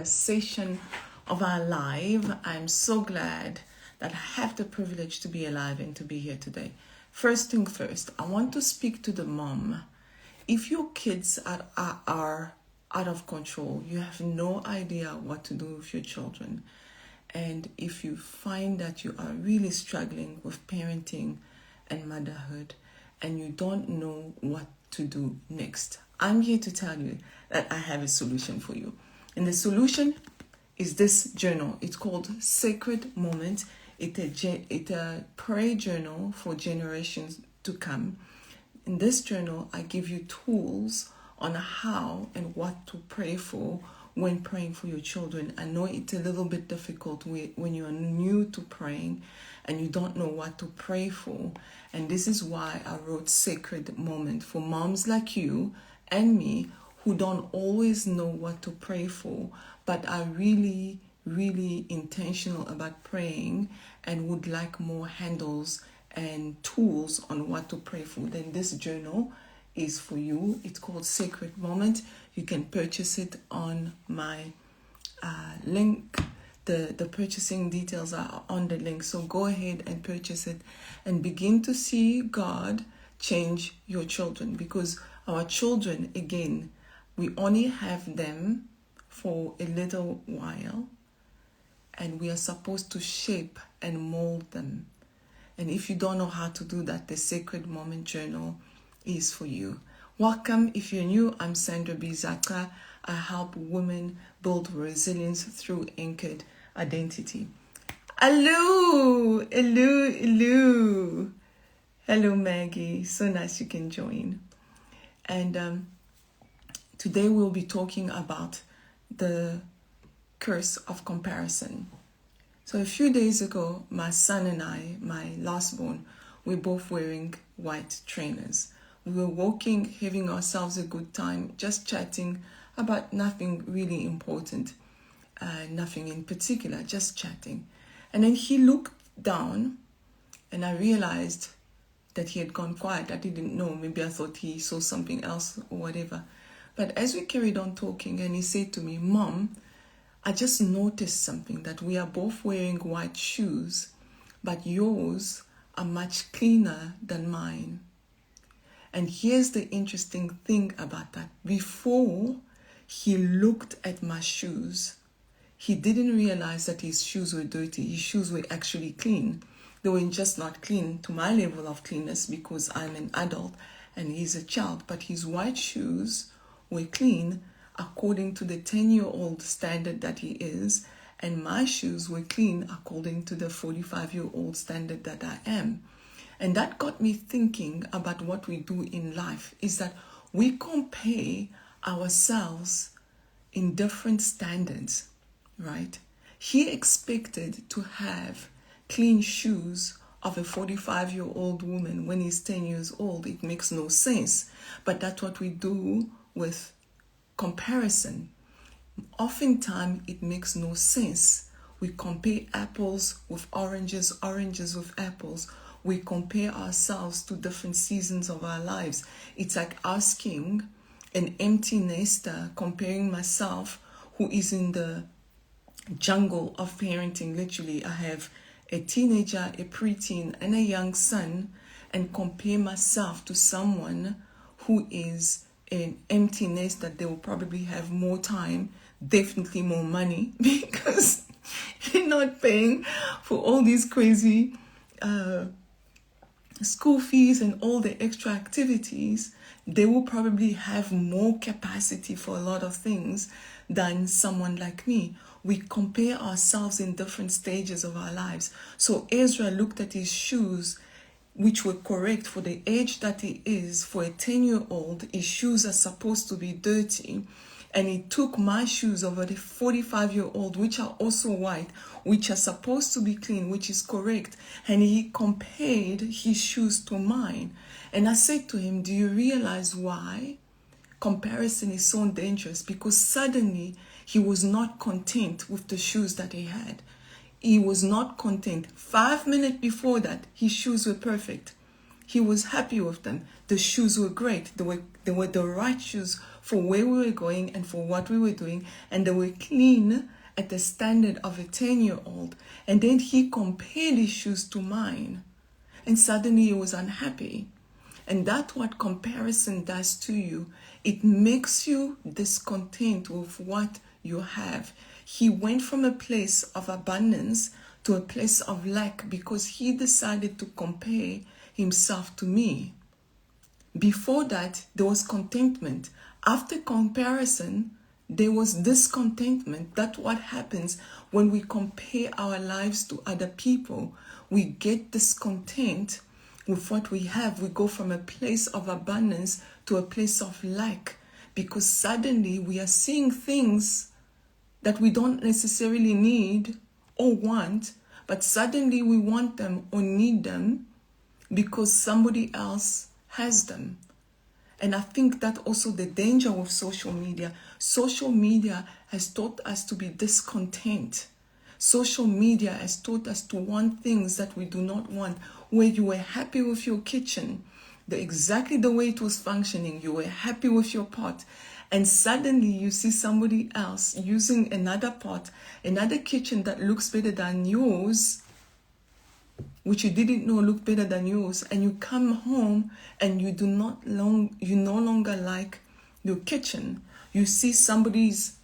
session of our live. I'm so glad that I have the privilege to be alive and to be here today. First thing first, I want to speak to the mom. If your kids are out of control, you have no idea what to do with your children. And if you find that you are really struggling with parenting and motherhood and you don't know what to do next, I'm here to tell you that I have a solution for you. And the solution is this journal. It's called Sacred Moment. It's a prayer journal for generations to come. In this journal, I give you tools on how and what to pray for when praying for your children. I know it's a little bit difficult when you are new to praying and you don't know what to pray for. And this is why I wrote Sacred Moment for moms like you and me who don't always know what to pray for, but are really intentional about praying and would like more handles and tools on what to pray for. Then this journal is for you. It's called Sacred Moment. You can purchase it on my link. The purchasing details are on the link. So go ahead and purchase it and begin to see God change your children, because our children, again, we only have them for a little while and we are supposed to shape and mold them. And if you don't know how to do that, the Sacred Moment Journal is for you. Welcome. If you're new, I'm Sandra B. Zaka. I help women build resilience through anchored identity. Hello, Maggie. So nice you can join. And today we'll be talking about the curse of comparison. So a few days ago, my son and I, my lastborn, we're both wearing white trainers. We were walking, having ourselves a good time, just chatting about nothing really important, nothing in particular, just chatting. And then he looked down and I realized that he had gone quiet. I didn't know, maybe I thought he saw something else or whatever. But as we carried on talking, and he said to me, Mom, I just noticed something, that we are both wearing white shoes, but yours are much cleaner than mine. And here's the interesting thing about that. Before he looked at my shoes, he didn't realize that his shoes were dirty. His shoes were actually clean. They were just not clean to my level of cleanness because I'm an adult and he's a child. But his white shoes were clean according to the 10-year-old standard that he is, and my shoes were clean according to the 45-year-old standard that I am. And that got me thinking about what we do in life, is that we compare ourselves in different standards, right? He expected to have clean shoes of a 45-year-old woman when he's 10 years old. It makes no sense. But that's what we do with comparison. Oftentimes it makes no sense. We compare apples with oranges, oranges with apples. We compare ourselves to different seasons of our lives. It's like asking an empty nester, comparing myself, who is in the jungle of parenting. Literally, I have a teenager, a preteen, and a young son, and compare myself to someone who is an empty nest, that they will probably have more time, definitely more money, because they're not paying for all these crazy school fees and all the extra activities. They will probably have more capacity for a lot of things than someone like me. We compare ourselves in different stages of our lives. So Ezra looked at his shoes, which were correct for the age that he is. For a 10-year-old, his shoes are supposed to be dirty. And he took my shoes over the 45-year-old, which are also white, which are supposed to be clean, which is correct. And he compared his shoes to mine. And I said to him, do you realize why comparison is so dangerous? Because suddenly he was not content with the shoes that he had. He was not content. 5 minutes before that, his shoes were perfect. He was happy with them. The shoes were great. They were the right shoes for where we were going and for what we were doing, and they were clean at the standard of a 10-year-old. And then he compared his shoes to mine, and suddenly he was unhappy. And that's what comparison does to you. It makes you discontent with what you have. He went from a place of abundance to a place of lack because he decided to compare himself to me. Before that, there was contentment. After comparison, there was discontentment. That's what happens when we compare our lives to other people. We get discontent with what we have. We go from a place of abundance to a place of lack because suddenly we are seeing things that we don't necessarily need or want, but suddenly we want them or need them because somebody else has them. And I think that also the danger with social media. Social media has taught us to be discontent. Social media has taught us to want things that we do not want. Where you were happy with your kitchen, exactly the way it was functioning, you were happy with your pot, and suddenly you see somebody else using another pot, another kitchen that looks better than yours, which you didn't know looked better than yours, and you come home and you no longer like your kitchen. You see somebody's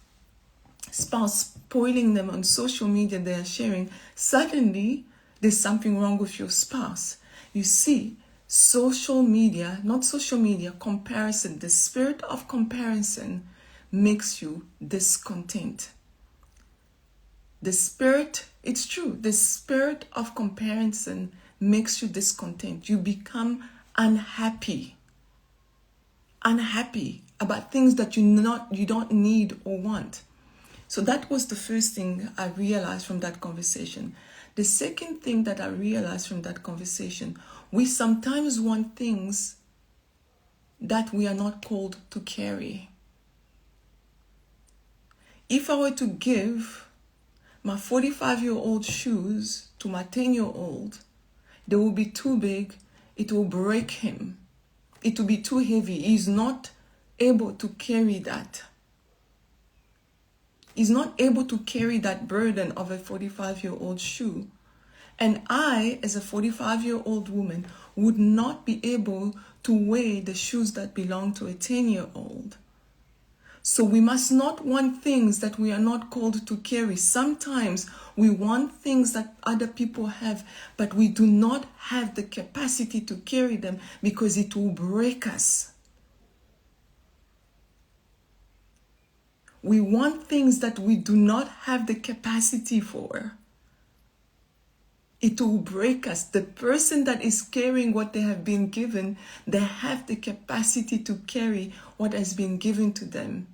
spouse spoiling them on social media, they are sharing. Suddenly there's something wrong with your spouse. You see, comparison, the spirit of comparison makes you discontent. It's true, the spirit of comparison makes you discontent. You become unhappy about things that you don't need or want. So that was the first thing I realized from that conversation. The second thing that I realized from that conversation, we sometimes want things that we are not called to carry. If I were to give my 45-year-old shoes to my 10-year-old, they will be too big. It will break him. It will be too heavy. He's not able to carry that. He's not able to carry that burden of a 45-year-old shoe. And I, as a 45-year-old woman, would not be able to wear the shoes that belong to a 10-year-old. So we must not want things that we are not called to carry. Sometimes we want things that other people have, but we do not have the capacity to carry them because it will break us. We want things that we do not have the capacity for. It will break us. The person that is carrying what they have been given, they have the capacity to carry what has been given to them.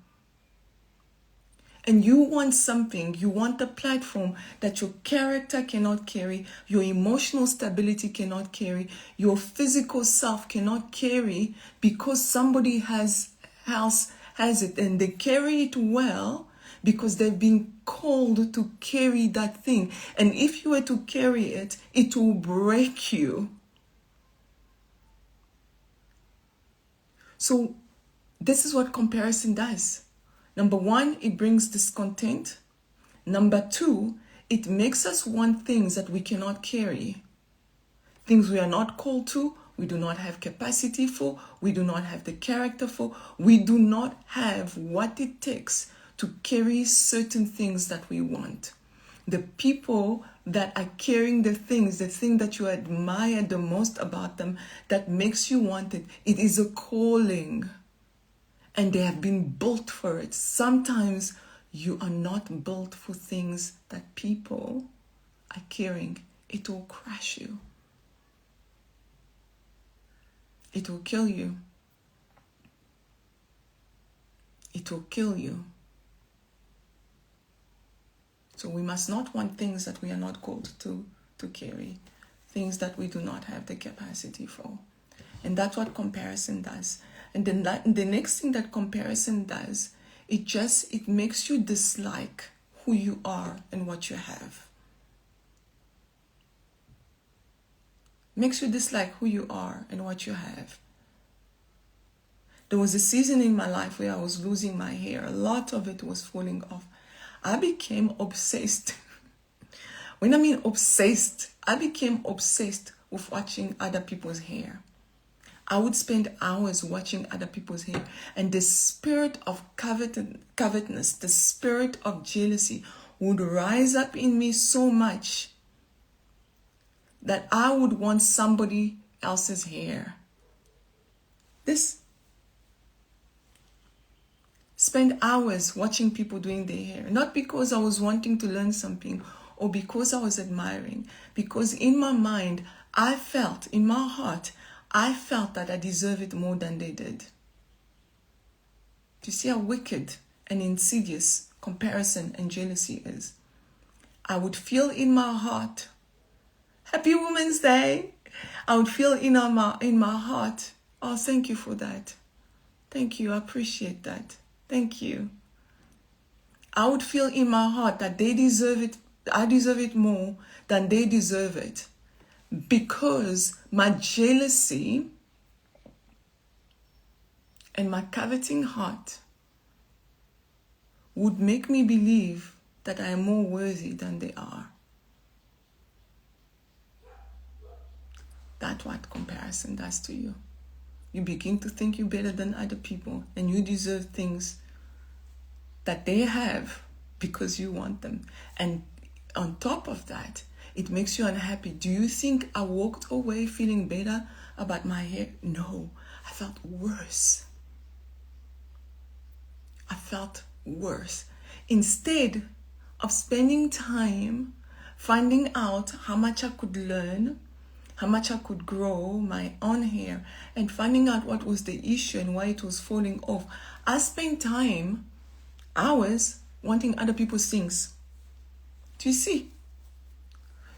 And you want something, you want a platform that your character cannot carry, your emotional stability cannot carry, your physical self cannot carry because somebody else has it, and they carry it well because they've been called to carry that thing. And if you were to carry it, it will break you. So this is what comparison does. Number one, it brings discontent. Number two, it makes us want things that we cannot carry. Things we are not called to, we do not have capacity for, we do not have the character for, we do not have what it takes to carry certain things that we want. The people that are carrying the thing that you admire the most about them, that makes you want it, it is a calling. And they have been built for it. Sometimes you are not built for things that people are carrying. It will crush you. It will kill you. It will kill you. So we must not want things that we are not called to carry. Things that we do not have the capacity for. And that's what comparison does. And then the next thing that comparison does, it makes you dislike who you are and what you have. Makes you dislike who you are and what you have. There was a season in my life where I was losing my hair. A lot of it was falling off. I became obsessed. When I mean obsessed, I became obsessed with watching other people's hair. I would spend hours watching other people's hair, and the spirit of covetousness, the spirit of jealousy would rise up in me so much that I would want somebody else's hair. Spend hours watching people doing their hair, not because I was wanting to learn something or because I was admiring, because in my mind, I felt, in my heart, I felt that I deserved it more than they did. Do you see how wicked and insidious comparison and jealousy is? I would feel in my heart, Happy Women's Day. I would feel in my heart, oh, thank you for that. Thank you, I appreciate that. Thank you. I would feel in my heart that they deserve it, I deserve it more than they deserve it. Because my jealousy and my coveting heart would make me believe that I am more worthy than they are. That's what comparison does to you. You begin to think you're better than other people and you deserve things that they have because you want them. And on top of that, it makes you unhappy. Do you think I walked away feeling better about my hair? No, I felt worse. I felt worse. Instead of spending time finding out how much I could learn, how much I could grow my own hair, and finding out what was the issue and why it was falling off, I spent time, hours, wanting other people's things. Do you see?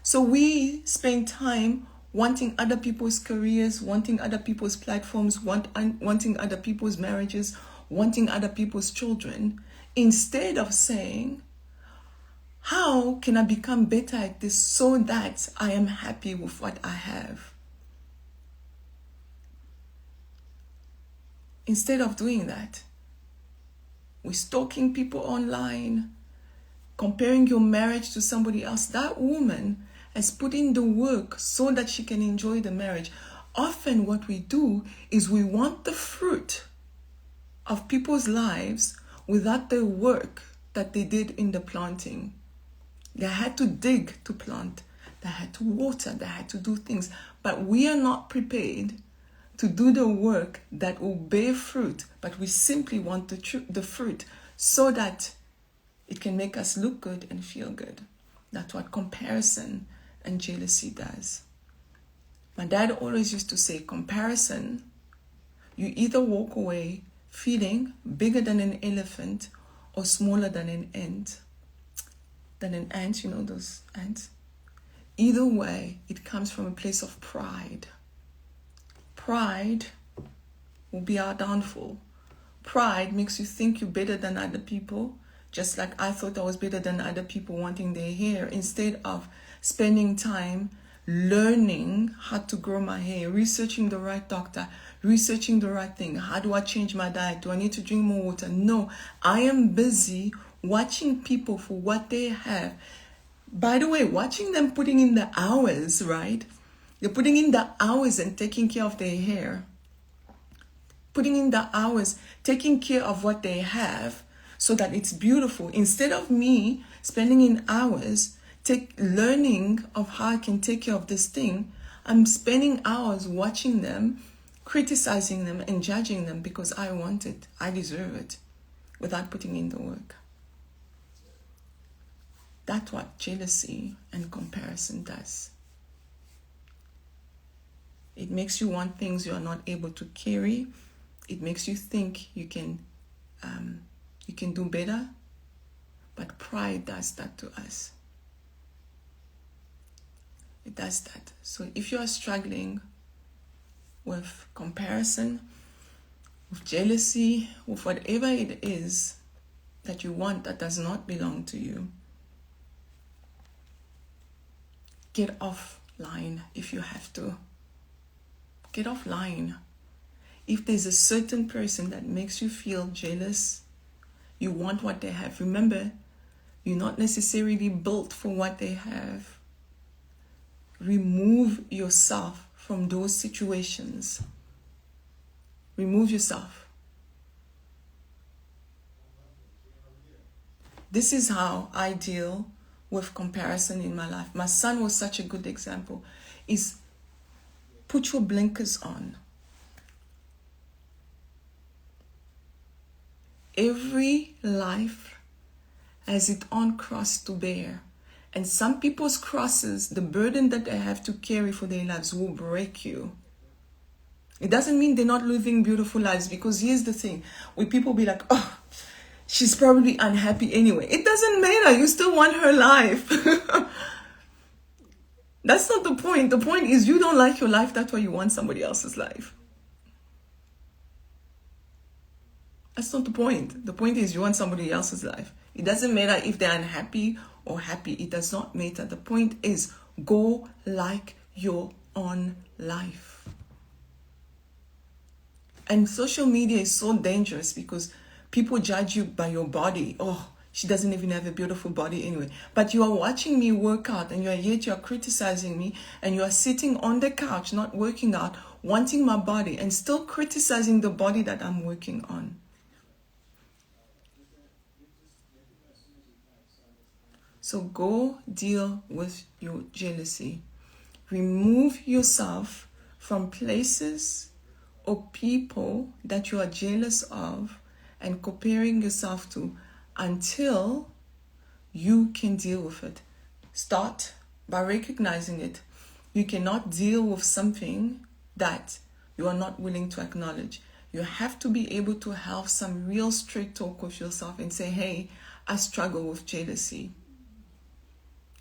So we spend time wanting other people's careers, wanting other people's platforms, wanting other people's marriages, wanting other people's children, instead of saying, how can I become better at this so that I am happy with what I have? Instead of doing that, we're stalking people online, comparing your marriage to somebody else. That woman has put in the work so that she can enjoy the marriage. Often what we do is we want the fruit of people's lives without the work that they did in the planting. They had to dig to plant. They had to water. They had to do things. But we are not prepared to do the work that will bear fruit. But we simply want the fruit so that it can make us look good and feel good. That's what comparison and jealousy does. My dad always used to say, comparison, you either walk away feeling bigger than an elephant or smaller than an ant. Than an ant, you know those ants? Either way, it comes from a place of pride. Pride will be our downfall. Pride makes you think you're better than other people, just like I thought I was better than other people wanting their hair, instead of spending time learning how to grow my hair, researching the right doctor, researching the right thing. How do I change my diet? Do I need to drink more water? No, I am busy watching people for what they have. By the way, watching them putting in the hours, right? They're putting in the hours and taking care of their hair. Putting in the hours, taking care of what they have so that it's beautiful. Instead of me spending in hours learning of how I can take care of this thing, I'm spending hours watching them, criticizing them and judging them because I want it, I deserve it, without putting in the work. That's what jealousy and comparison does. It makes you want things you are not able to carry. It makes you think you can do better. But pride does that to us. It does that. So if you are struggling with comparison, with jealousy, with whatever it is that you want that does not belong to you, get offline if you have to. Get offline. If there's a certain person that makes you feel jealous, you want what they have. Remember, you're not necessarily built for what they have. Remove yourself from those situations. Remove yourself. This is how I deal with comparison in my life. My son was such a good example. Is put your blinkers on. Every life has its own cross to bear. And some people's crosses, the burden that they have to carry for their lives will break you. It doesn't mean they're not living beautiful lives, because here's the thing. When people be like, oh, she's probably unhappy anyway. It doesn't matter. You still want her life. That's not the point. The point is you don't like your life. That's why you want somebody else's life. That's not the point. The point is you want somebody else's life. It doesn't matter if they're unhappy or happy. It does not matter. The point is go like your own life. And social media is so dangerous because people judge you by your body. Oh, she doesn't even have a beautiful body anyway. But you are watching me work out, and yet you are criticizing me, and you are sitting on the couch not working out, wanting my body, and still criticizing the body that I'm working on. So go deal with your jealousy. Remove yourself from places or people that you are jealous of and comparing yourself to until you can deal with it. Start by recognizing it. You cannot deal with something that you are not willing to acknowledge. You have to be able to have some real straight talk with yourself and say, hey, I struggle with jealousy.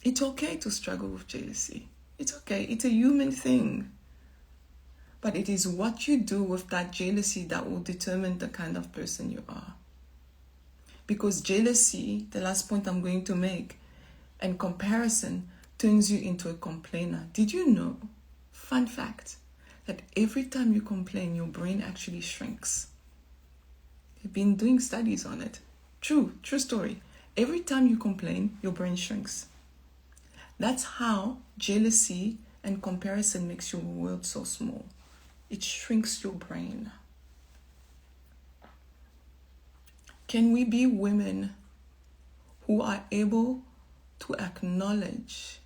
It's okay to struggle with jealousy. It's okay. It's a human thing. But it is what you do with that jealousy that will determine the kind of person you are. Because jealousy, the last point I'm going to make, and comparison turns you into a complainer. Did you know, fun fact, that every time you complain, your brain actually shrinks? They've been doing studies on it. True story. Every time you complain, your brain shrinks. That's how jealousy and comparison makes your world so small. It shrinks your brain. Can we be women who are able to acknowledge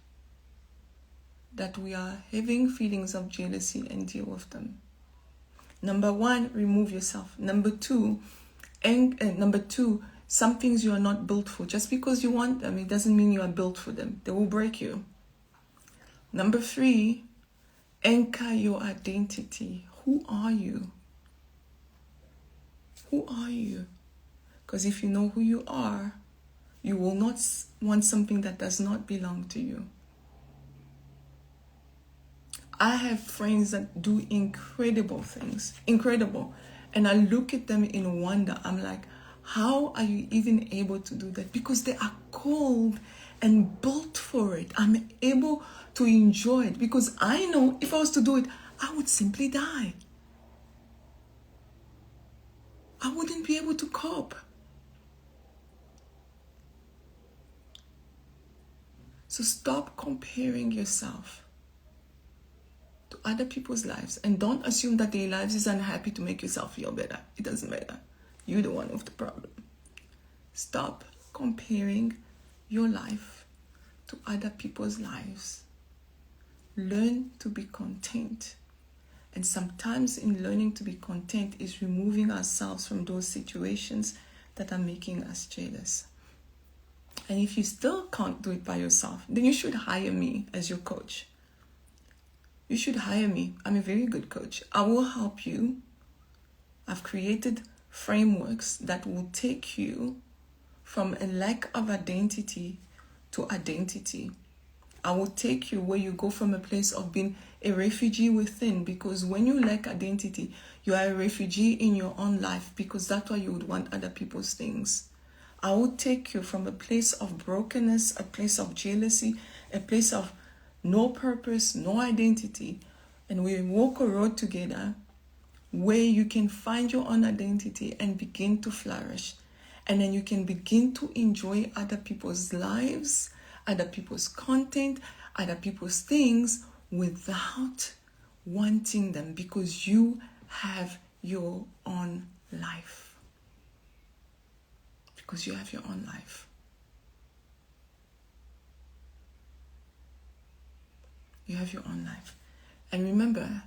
that we are having feelings of jealousy and deal with them? Number one, remove yourself. Number two, some things you are not built for. Just because you want them, it doesn't mean you are built for them. They will break you. Number three, anchor your identity. Who are you? Who are you? Because if you know who you are, you will not want something that does not belong to you. I have friends that do incredible things. Incredible. And I look at them in wonder. I'm like, how are you even able to do that? Because they are called and built for it. I'm able to enjoy it because I know if I was to do it, I would simply die. I wouldn't be able to cope. So stop comparing yourself to other people's lives and don't assume that their lives is unhappy to make yourself feel better. It doesn't matter. You're the one with the problem. Stop comparing your life to other people's lives. Learn to be content. And sometimes in learning to be content is removing ourselves from those situations that are making us jealous. And if you still can't do it by yourself, then you should hire me as your coach. You should hire me. I'm a very good coach. I will help you. I've created frameworks that will take you from a lack of identity to identity. I will take you where you go from a place of being a refugee within, because when you lack identity, you are a refugee in your own life, because that's why you would want other people's things. I will take you from a place of brokenness, a place of jealousy, a place of no purpose, no identity, and we walk a road together where you can find your own identity and begin to flourish. And then you can begin to enjoy other people's lives, other people's content, other people's things without wanting them, because you have your own life. Because you have your own life. You have your own life. And remember,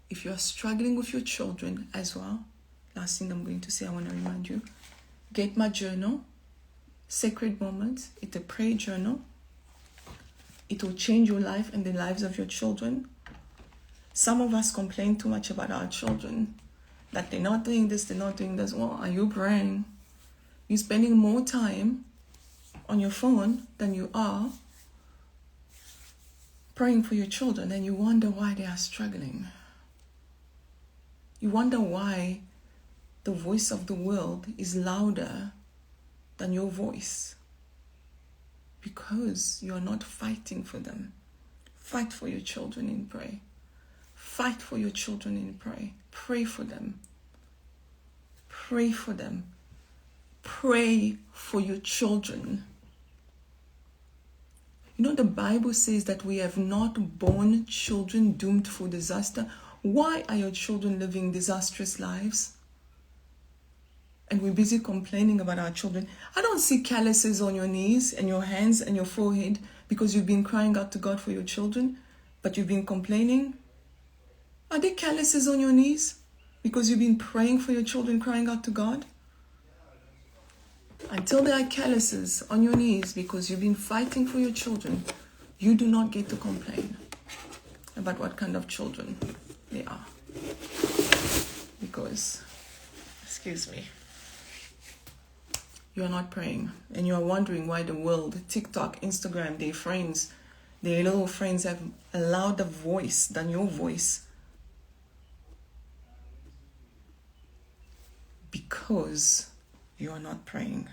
if you are struggling with your children as well, last thing I'm going to say, I want to remind you, get my journal, Sacred Moments. It's a prayer journal. It will change your life and the lives of your children. Some of us complain too much about our children, that they're not doing this, they're not doing this. Well, are you praying? You're spending more time on your phone than you are praying for your children, and you wonder why they are struggling. You wonder why the voice of the world is louder than your voice. Because you are not fighting for them. Fight for your children in prayer. Fight for your children in prayer. Pray for them. Pray for them. Pray for your children. You know, the Bible says that we have not born children doomed for disaster. Why are your children living disastrous lives? And we're busy complaining about our children. I don't see calluses on your knees and your hands and your forehead because you've been crying out to God for your children, but you've been complaining. Are there calluses on your knees because you've been praying for your children, crying out to God? Until there are calluses on your knees because you've been fighting for your children, you do not get to complain about what kind of children they are. Because, excuse me, you are not praying, and you are wondering why the world, TikTok, Instagram, their little friends have a louder voice than your voice. Because you are not praying.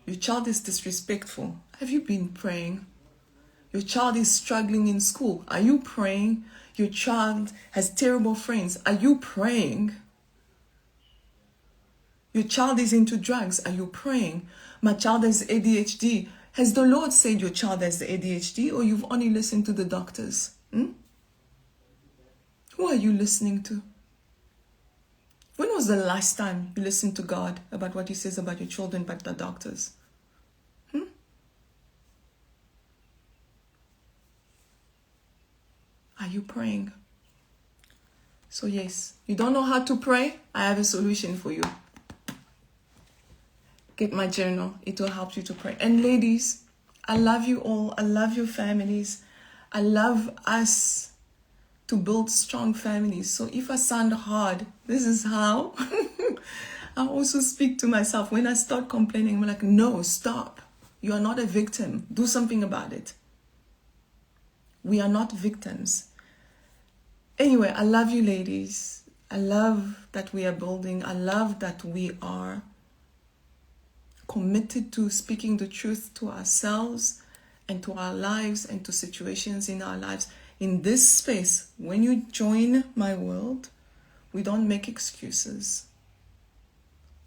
Your child is disrespectful. Have you been praying? Your child is struggling in school. Are you praying? Your child has terrible friends. Are you praying? Your child is into drugs. Are you praying? My child has ADHD. Has the Lord said your child has the ADHD, or you've only listened to the doctors? Who are you listening to? When was the last time you listened to God about what He says about your children, but the doctors? Are you praying? So yes, you don't know how to pray? I have a solution for you. Get my journal. It will help you to pray. And ladies, I love you all. I love your families. I love us to build strong families. So if I sound hard, this is how. I also speak to myself. When I start complaining, I'm like, no, stop. You are not a victim. Do something about it. We are not victims. Anyway, I love you, ladies. I love that we are building. I love that we are committed to speaking the truth to ourselves and to our lives and to situations in our lives. In this space, when you join my world, we don't make excuses.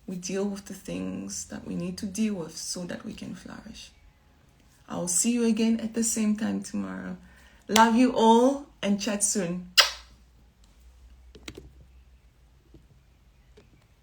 We deal with the things that we need to deal with so that we can flourish. I'll see you again at the same time tomorrow. Love you all and chat soon.